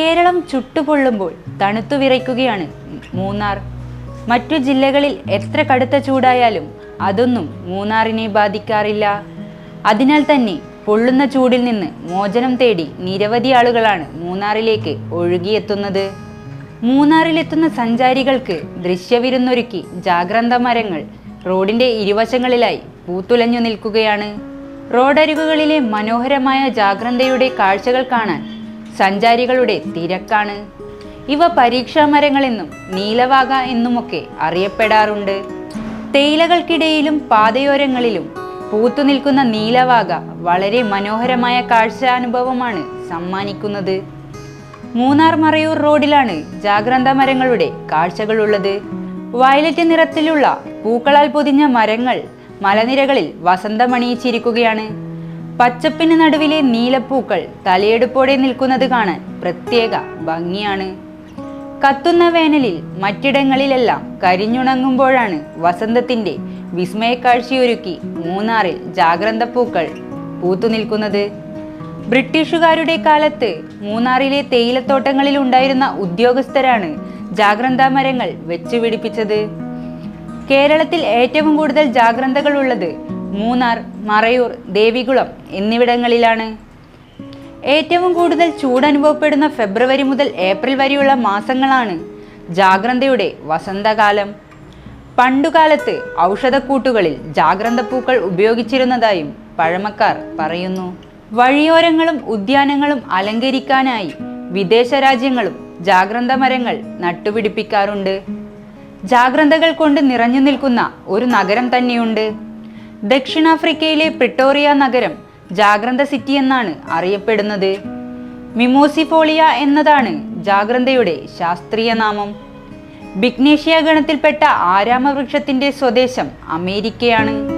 കേരളം ചുട്ടുപൊള്ളുമ്പോൾ തണുത്തു വിറയ്ക്കുകയാണ് മൂന്നാർ. മറ്റു ജില്ലകളിൽ എത്ര കടുത്ത ചൂടായാലും അതൊന്നും മൂന്നാറിനെ ബാധിക്കാറില്ല. അതിനാൽ തന്നെ പൊള്ളുന്ന ചൂടിൽ നിന്ന് മോചനം തേടി നിരവധി ആളുകളാണ് മൂന്നാറിലേക്ക് ഒഴുകിയെത്തുന്നത്. മൂന്നാറിലെത്തുന്ന സഞ്ചാരികൾക്ക് ദൃശ്യവിരുന്നൊരുക്കി ജാഗ്രന്ത മരങ്ങൾ റോഡിന്റെ ഇരുവശങ്ങളിലായി പൂത്തുലഞ്ഞു നിൽക്കുകയാണ്. റോഡരികുകളിലെ മനോഹരമായ ജാഗ്രന്തയുടെ കാഴ്ചകൾ കാണാൻ സഞ്ചാരികളുടെ തിരക്കാണ്. ഇവ പരീക്ഷാ മരങ്ങളെന്നും നീലവാക എന്നുമൊക്കെ അറിയപ്പെടാറുണ്ട്. തേയിലകൾക്കിടയിലും പാതയോരങ്ങളിലും പൂത്തുനിൽക്കുന്ന നീലവാക വളരെ മനോഹരമായ കാഴ്ചാനുഭവമാണ് സമ്മാനിക്കുന്നത്. മൂന്നാർ മറയൂർ റോഡിലാണ് ജാഗ്രന്ത മരങ്ങളുടെ കാഴ്ചകളുള്ളത്. വയലറ്റ് നിറത്തിലുള്ള പൂക്കളാൽ പൊതിഞ്ഞ മരങ്ങൾ മലനിരകളിൽ വസന്തമണിയിച്ചിരിക്കുകയാണ്. പച്ചപ്പിന് നടുവിലെ നീലപ്പൂക്കൾ തലയെടുപ്പോടെ നിൽക്കുന്നത് കാണാൻ പ്രത്യേക ഭംഗിയാണ്. കത്തുന്ന വേനലിൽ മറ്റിടങ്ങളിലെല്ലാം കരിഞ്ഞുണങ്ങുമ്പോഴാണ് വസന്തത്തിന്റെ വിസ്മയക്കാഴ്ചയൊരുക്കി മൂന്നാറിൽ ജാഗ്രന്ത പൂക്കൾ പൂത്തുനിൽക്കുന്നത്. ബ്രിട്ടീഷുകാരുടെ കാലത്ത് മൂന്നാറിലെ തേയിലത്തോട്ടങ്ങളിൽ ഉണ്ടായിരുന്ന ഉദ്യോഗസ്ഥരാണ് ജാഗ്രന്ത മരങ്ങൾ വെച്ചുപിടിപ്പിച്ചത്. കേരളത്തിൽ ഏറ്റവും കൂടുതൽ ജാഗ്രന്തകൾ ഉള്ളത് മൂന്നാർ, മറയൂർ, ദേവികുളം എന്നിവിടങ്ങളിലാണ്. ഏറ്റവും കൂടുതൽ ചൂട് അനുഭവപ്പെടുന്ന ഫെബ്രുവരി മുതൽ ഏപ്രിൽ വരെയുള്ള മാസങ്ങളാണ് ജാഗ്രന്തയുടെ വസന്തകാലം. പണ്ടുകാലത്ത് ഔഷധക്കൂട്ടുകളിൽ ജാഗ്രന്ത പൂക്കൾ ഉപയോഗിച്ചിരുന്നതായും പഴമക്കാർ പറയുന്നു. വഴിയോരങ്ങളും ഉദ്യാനങ്ങളും അലങ്കരിക്കാനായി വിദേശ രാജ്യങ്ങളും ജാഗ്രന്ത മരങ്ങൾ നട്ടുപിടിപ്പിക്കാറുണ്ട്. ജാഗ്രന്തകൾ കൊണ്ട് നിറഞ്ഞു നിൽക്കുന്ന ഒരു നഗരം തന്നെയുണ്ട്. ദക്ഷിണാഫ്രിക്കയിലെ പ്രിട്ടോറിയ നഗരം ജാഗ്രന്ത സിറ്റി എന്നാണ് അറിയപ്പെടുന്നത്. മിമോസിഫോളിയ എന്നതാണ് ജാഗ്രന്തയുടെ ശാസ്ത്രീയ നാമം. ബിഗ്നേഷ്യ ഗണത്തിൽപ്പെട്ട ആരാമവൃക്ഷത്തിന്റെ സ്വദേശം അമേരിക്കയാണ്.